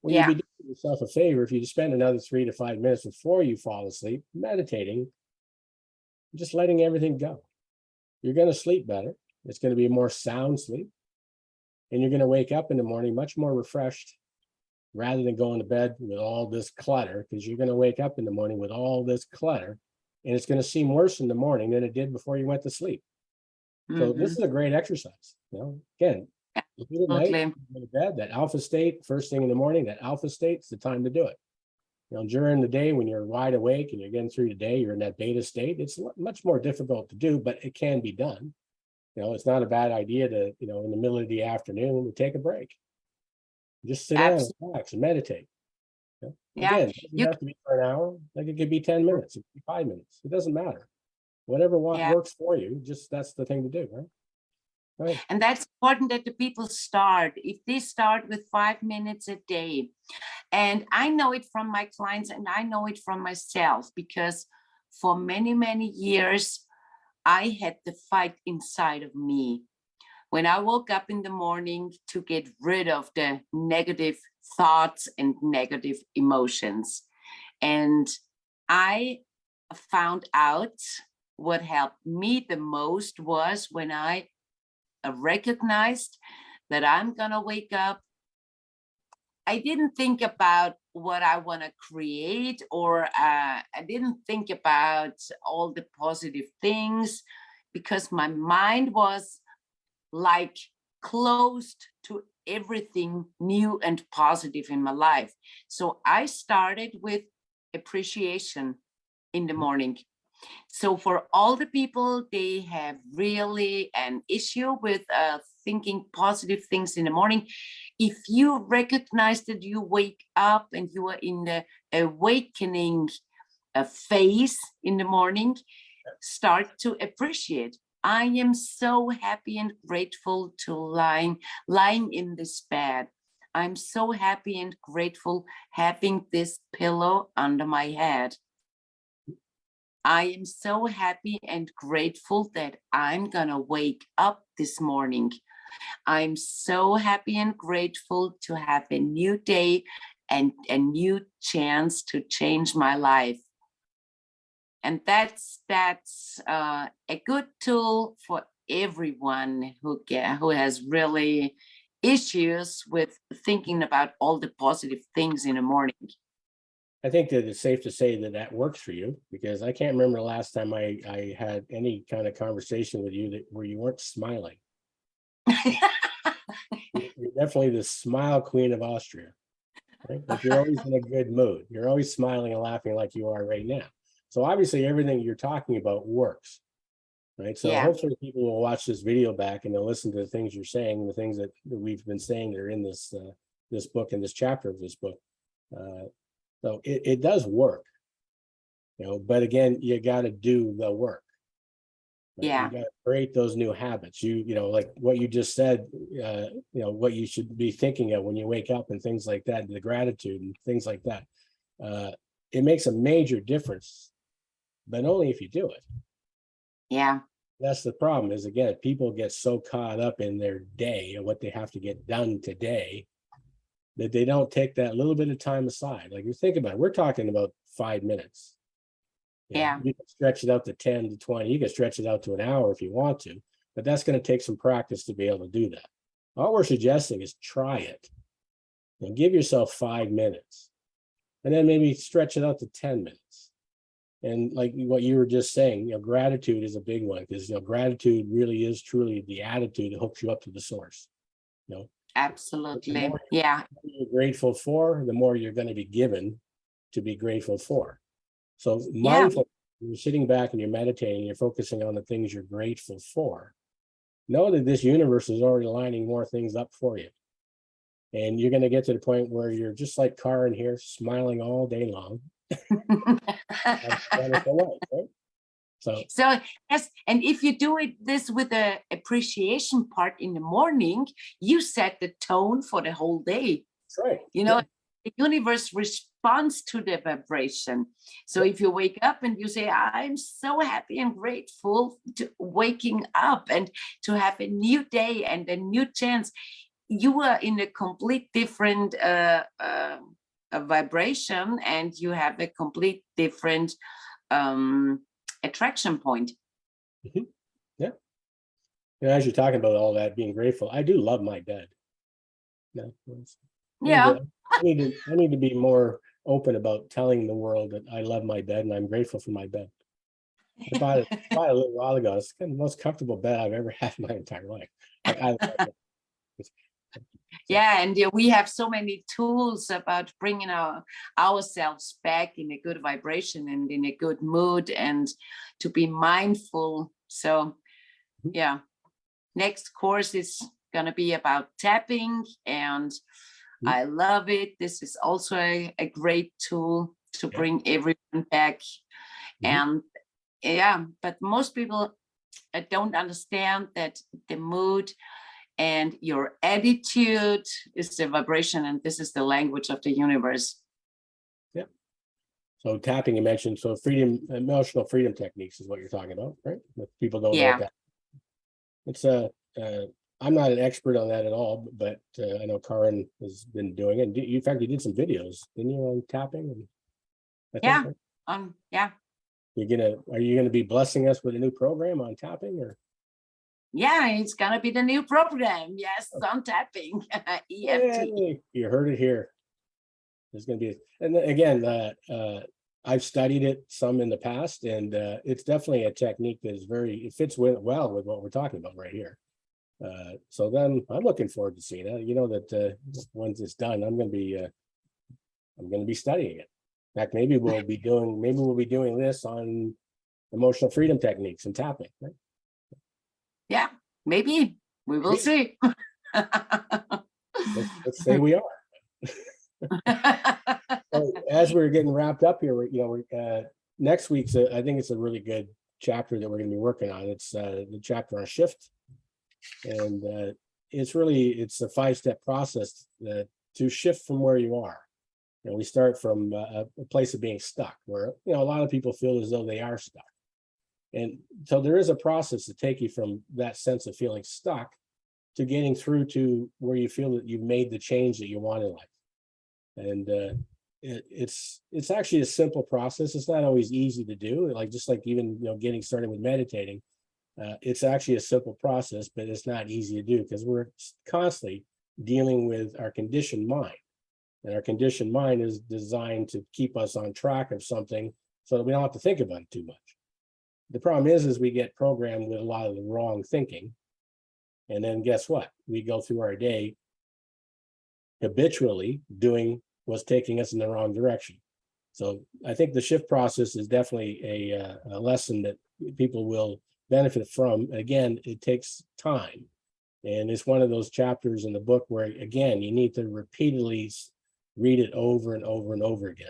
Well, you'd Yeah. be doing yourself a favor if you just spend another 3 to 5 minutes before you fall asleep, meditating, just letting everything go. You're going to sleep better. It's going to be a more sound sleep. And you're going to wake up in the morning much more refreshed, rather than going to bed with all this clutter, because you're going to wake up in the morning with all this clutter, and it's going to seem worse in the morning than it did before you went to sleep. So this Mhm. is a great exercise. Again, you do it at night, Absolutely. you go to bed, that alpha state, first thing in the morning, that alpha state's the time to do it. During the day when you're wide awake and you're getting through the day, you're in that beta state. It's much more difficult to do, but it can be done. It's not a bad idea to, in the middle of the afternoon, to take a break. Just sit down and Absolutely. relax and meditate. Yeah, Again, it doesn't you have to be for an hour. Like it could be 10 minutes, it could be 5 minutes. It doesn't matter. Whatever yeah. works for you, just that's the thing to do, right? Go ahead. And that's important that the people start. If they start with 5 minutes a day, and I know it from my clients and I know it from myself, because for many, many years, I had the fight inside of me. When I woke up in the morning to get rid of the negative thoughts and negative emotions. And I found out what helped me the most was when I recognized that I'm going to wake up. I didn't think about what I want to create, or I didn't think about all the positive things, because my mind was like closed to everything new and positive in my life. So I started with appreciation in the morning. So for all the people, they have really an issue with thinking positive things in the morning. If you recognize that you wake up and you are in the awakening phase in the morning, start to appreciate. I am so happy and grateful to lying in this bed. I'm so happy and grateful having this pillow under my head. I am so happy and grateful that I'm gonna wake up this morning. I'm so happy and grateful to have a new day and a new chance to change my life. And that's a good tool for everyone who has really issues with thinking about all the positive things in the morning. I think that it's safe to say that that works for you, because I can't remember the last time I had any kind of conversation with you where you weren't smiling. You're definitely the smile queen of Austria, right? Like you're always in a good mood. You're always smiling and laughing like you are right now. So obviously everything you're talking about works, right? So Yeah, hopefully people will watch this video back and they'll listen to the things you're saying, the things that we've been saying that are in this this book and this chapter of this book. So it does work, but again, you got to do the work. Right? You yeah, got to create those new habits. Like what you just said, what you should be thinking of when you wake up and things like that, the gratitude and things like that. It makes a major difference, but only if you do it. yeah, That's the problem is, again, people get so caught up in their day and what they have to get done today that they don't take that little bit of time aside. Like you think about it, we're talking about 5 minutes. yeah, You can stretch it out to 10 to 20. You can stretch it out to an hour if you want to, but that's going to take some practice to be able to do that. All we're suggesting is try it. Give yourself 5 minutes and then maybe stretch it out to 10 minutes. And like what you were just saying, gratitude is a big one, because gratitude really is truly the attitude that hooks you up to the source. The absolutely. more Yeah, you're grateful for, the more you're going to be given to be grateful for. So yeah, mindful, you're sitting back and you're meditating, you're focusing on the things you're grateful for. Know that this universe is already lining more things up for you. And you're going to get to the point where you're just like Cara here, smiling all day long. Have a wonderful life, right? So yes, and if you do this with the appreciation part in the morning, you set the tone for the whole day. That's right. The universe responds to the vibration. So if you wake up and you say, I'm so happy and grateful to waking up and to have a new day and a new chance, you are in a complete different vibration, and you have a complete different attraction point. Mhm. Yeah. As you're talking about all that, being grateful, I do love my bed. Yeah. I need to be more open about telling the world that I love my bed and I'm grateful for my bed. I bought it a little while ago. It's kind of the most comfortable bed I've ever had in my entire life. Like I love it. Yeah, and we have so many tools about bringing ourselves back in a good vibration and in a good mood, and to be mindful. So yeah, next course is going to be about tapping and I love it. This is also a great tool to Yeah. bring everyone back. And yeah, but most people don't understand that the mood and your attitude is the vibration, and this is the language of the universe. Yeah. So tapping, you mentioned, so freedom, emotional freedom techniques is what you're talking about, right? If people don't know Yeah. what that. It's I'm not an expert on that at all, but I know Karin has been doing it. And in fact, you did some videos, didn't you, on tapping? And I Yeah. think, Yeah. are you gonna be blessing us with a new program on tapping, or? Yeah, it's gonna be the new program. Yes, on tapping. EFT. Yay, you heard it here. There's going to be, and then again, I've studied it some in the past, and it's definitely a technique that is it fits well with what we're talking about right here. So then I'm looking forward to seeing it. You know that once it's done, I'm going to be studying it. In fact, maybe we'll be doing this on emotional freedom techniques and tapping, right? Yeah, maybe we will see. Let's say we are. So as we're getting wrapped up here, next week's I think it's a really good chapter that we're going to be working on. It's the chapter on shift, and it's a 5-step process to shift from where you are. We start from a place of being stuck, where a lot of people feel as though they are stuck, and so there is a process to take you from that sense of feeling stuck to getting through to where you feel that you've made the change that you want in life. And it's actually a simple process. It's not always easy to do. Just like even getting started with meditating, it's actually a simple process, but it's not easy to do because we're constantly dealing with our conditioned mind, and our conditioned mind is designed to keep us on track of something so that we don't have to think about it too much. The problem is we get programmed with a lot of the wrong thinking, and then guess what? We go through our day habitually doing what's taking us in the wrong direction. So I think the shift process is definitely a lesson that people will benefit from. Again, it takes time. And it's one of those chapters in the book where, again, you need to repeatedly read it over and over and over again.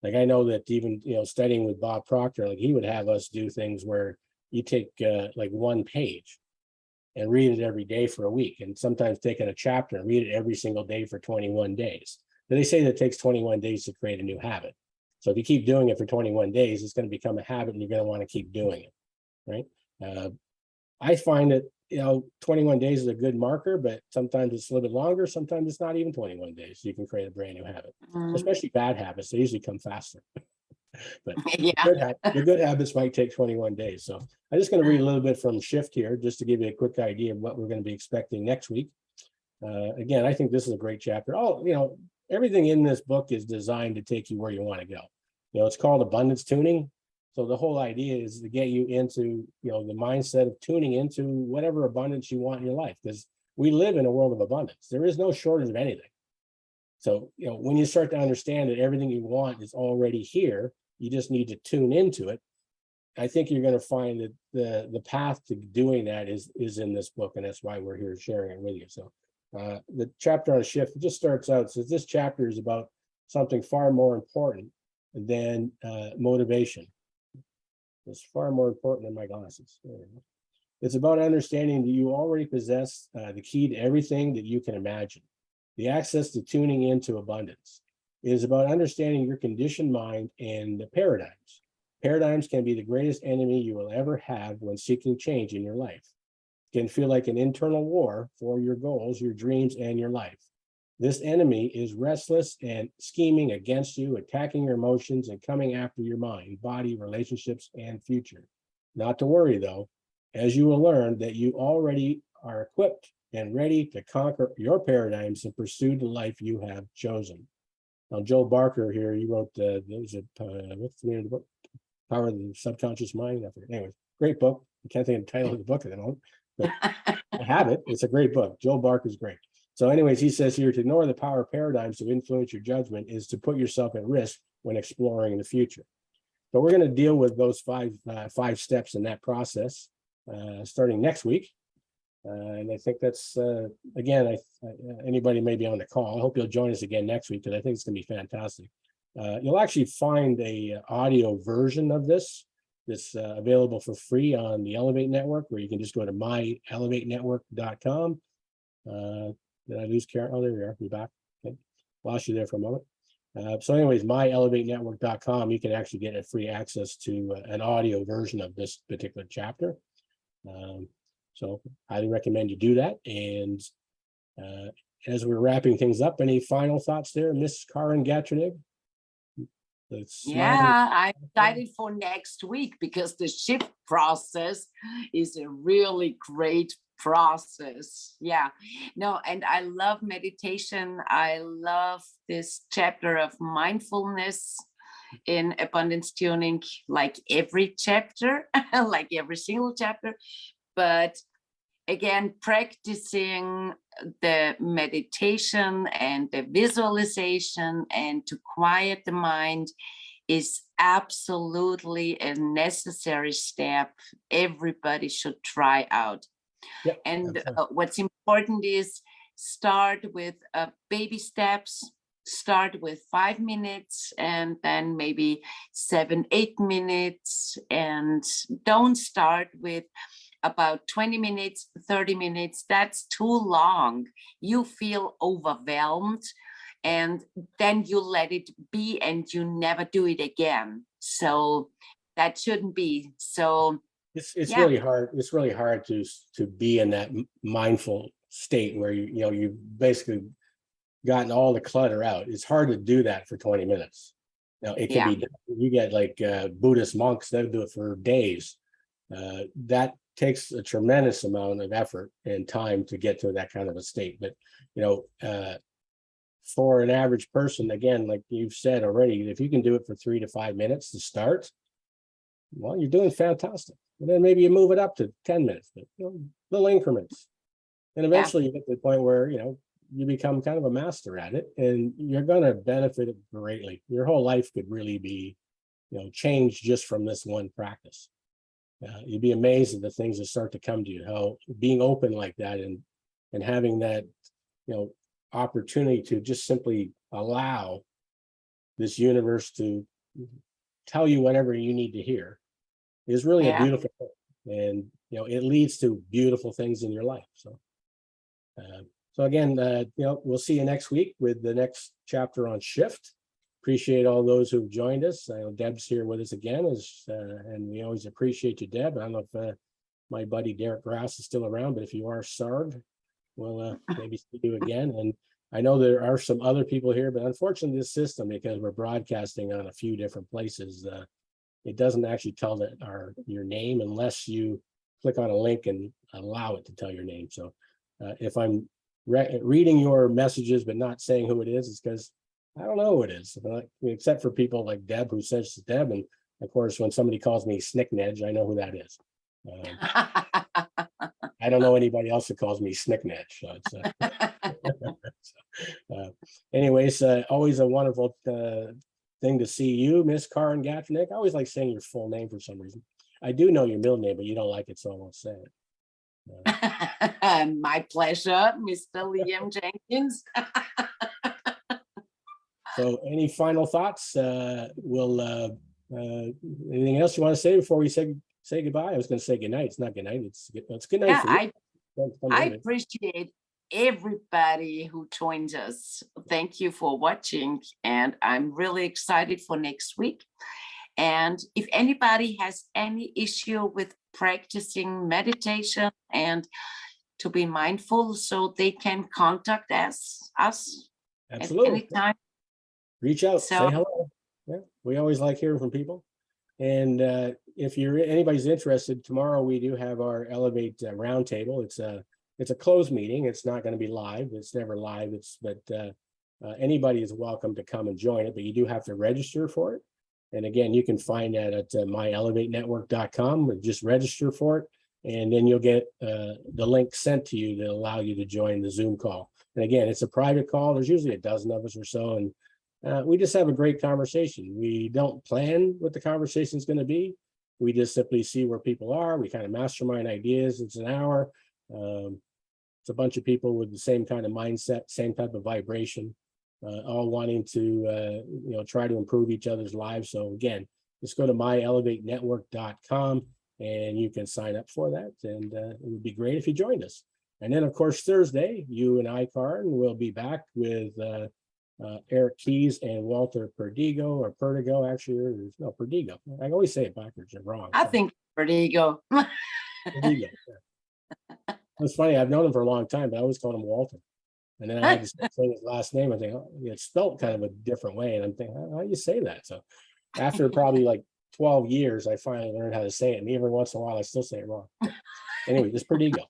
Like I know that even, studying with Bob Proctor, like he would have us do things where you take like one page and read it every day for a week, and sometimes taking a chapter and read it every single day for 21 days. But they say that it takes 21 days to create a new habit. So if you keep doing it for 21 days, it's going to become a habit and you're going to want to keep doing it, right? I find that, 21 days is a good marker, but sometimes it's a little bit longer. Sometimes it's not even 21 days. So you can create a brand new habit, especially bad habits. They usually come faster. But Yeah. the good habits might take 21 days. So I'm just going to read a little bit from Shift here, just to give you a quick idea of what we're going to be expecting next week. Again, I think this is a great chapter. Everything in this book is designed to take you where you want to go. It's called abundance tuning. So the whole idea is to get you into, the mindset of tuning into whatever abundance you want in your life, because we live in a world of abundance. There is no shortage of anything. So, when you start to understand that everything you want is already here, you just need to tune into it. I think you're going to find that the path to doing that is in this book, and that's why we're here sharing it with you. So the chapter on shift, it just starts out, says this chapter is about something far more important than motivation. It's far more important than my glasses. It's about understanding that you already possess the key to everything that you can imagine, the access to tuning into abundance. It is about understanding your conditioned mind and the paradigms. Paradigms can be the greatest enemy you will ever have when seeking change in your life. It can feel like an internal war for your goals, your dreams, and your life. This enemy is restless and scheming against you, attacking your emotions and coming after your mind, body, relationships, and future. Not to worry, though, as you will learn that you already are equipped and ready to conquer your paradigms and pursue the life you have chosen. Now, Joe Barker here, he wrote, what's the name of the book? Power of the Subconscious Mind. Anyway, great book. I can't think of the title of the book at the moment, but I have it. It's a great book. Joe Barker's great. So anyways, he says here, to ignore the power of paradigms to influence your judgment is to put yourself at risk when exploring the future. So we're going to deal with those five steps in that process starting next week. And I think that's, again, anybody may be on the call. I hope you'll join us again next week because I think it's going to be fantastic. You'll actually find a audio version of this that's available for free on the Elevate Network, where you can just go to myelevatenetwork.com. Did I lose Karen? Oh, there we are. You're back. Okay. Lost you there for a moment. So anyways, myelevatenetwork.com, you can actually get a free access to an audio version of this particular chapter. So highly recommend you do that. And as we're wrapping things up, any final thoughts there, Miss Karen Gatrinig? Yeah, I'm excited for next week because the shift process is a really great process. Yeah, no, and I love meditation. I love this chapter of mindfulness in abundance tuning, like every chapter, like every single chapter. But again, practicing the meditation and the visualization and to quiet the mind is absolutely a necessary step everybody should try out. Yeah, and what's important is start with baby steps. Start with 5 minutes and then maybe 7-8 minutes, and don't start with about 20 minutes, 30 minutes. That's too long. You feel overwhelmed and then you let it be and you never do it again. So that shouldn't be. So it's yeah. really hard. It's really hard to be in that mindful state where you've basically gotten all the clutter out. It's hard to do that for 20 minutes. Now it can be done. You get like Buddhist monks that do it for days. That takes a tremendous amount of effort and time to get to that kind of a state. But for an average person, again, like you've said already, if you can do it for 3 to 5 minutes to start, well, you're doing fantastic. And then maybe you move it up to 10 minutes, but little increments. And eventually you get to the point where you become kind of a master at it, and you're going to benefit greatly. Your whole life could really be changed just from this one practice. You'd be amazed at the things that start to come to you, how being open like that and having that opportunity to just simply allow this universe to tell you whatever you need to hear is really a beautiful thing. And it leads to beautiful things in your life. So again, we'll see you next week with the next chapter on shift. Appreciate all those who've joined us. I know Deb's here with us again, and we always appreciate you, Deb. I don't know if my buddy Derek Grass is still around, but if you are, Sarg, we'll maybe see you again. And I know there are some other people here, but unfortunately this system, because we're broadcasting on a few different places, it doesn't actually tell your name unless you click on a link and allow it to tell your name. So if I'm reading your messages but not saying who it is, it's because I don't know who it is, except for people like Deb who says it's Deb. And of course, when somebody calls me Snicknedge, I know who that is. I don't know anybody else that calls me Snicknedge. So it's, anyways, always a wonderful thing to see you, Miss Karen Gatrinik. I always like saying your full name for some reason. I do know your middle name, but you don't like it, so I won't say it. My pleasure, Mr. Liam Jenkins. So any final thoughts? Anything else you want to say before we say goodbye? I was going to say goodnight. It's not goodnight. It's good night for you. I appreciate everybody who joins us. Thank you for watching, and I'm really excited for next week. And if anybody has any issue with practicing meditation and to be mindful, so they can contact us Absolutely. at any time. Reach out, say hello. Yeah, we always like hearing from people. And if anybody's interested, tomorrow we do have our Elevate roundtable. It's a closed meeting. It's not going to be live. It's never live. But anybody is welcome to come and join it. But you do have to register for it. And again, you can find that at myelevatenetwork.com. Just register for it, and then you'll get the link sent to you that allow you to join the Zoom call. And again, it's a private call. There's usually a dozen of us or so, and we just have a great conversation. We don't plan what the conversation is going to be. We just simply see where people are. We kind of mastermind ideas. It's an hour. It's a bunch of people with the same kind of mindset, same type of vibration, all wanting to try to improve each other's lives. So again, just go to myelevatenetwork.com and you can sign up for that. And it would be great if you joined us. And then, of course, Thursday, you and I, Karin, will be back with Eric Keys and Walter Perdigo, or Perdigo, actually, or no, Perdigo. I always say it backwards and wrong. I think Perdigo. Perdigo. Yeah. It's funny, I've known him for a long time, but I always called him Walter. And then I had to say his last name. I think, oh, it's spelled kind of a different way. And I'm thinking, how do you say that? So after probably like 12 years, I finally learned how to say it. And every once in a while, I still say it wrong. Anyway, this Perdigo,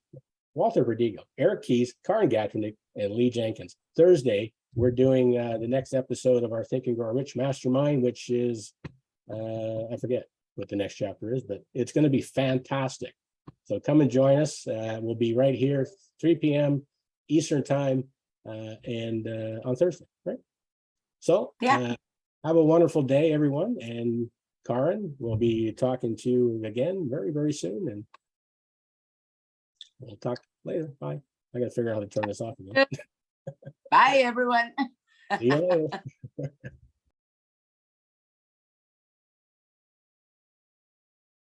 Walter Perdigo, Eric Keys, Karin Gatwinick, and Lee Jenkins. Thursday, we're doing the next episode of our Think and Grow Rich Mastermind, which is, I forget what the next chapter is, but it's going to be fantastic. So come and join us. We'll be right here, 3 p.m. Eastern time, and on Thursday, right? So Yeah. have a wonderful day, everyone. And Karin, we'll be talking to you again very, very soon. And we'll talk later. Bye. I got to figure out how to turn this off again. Bye, everyone. See you later.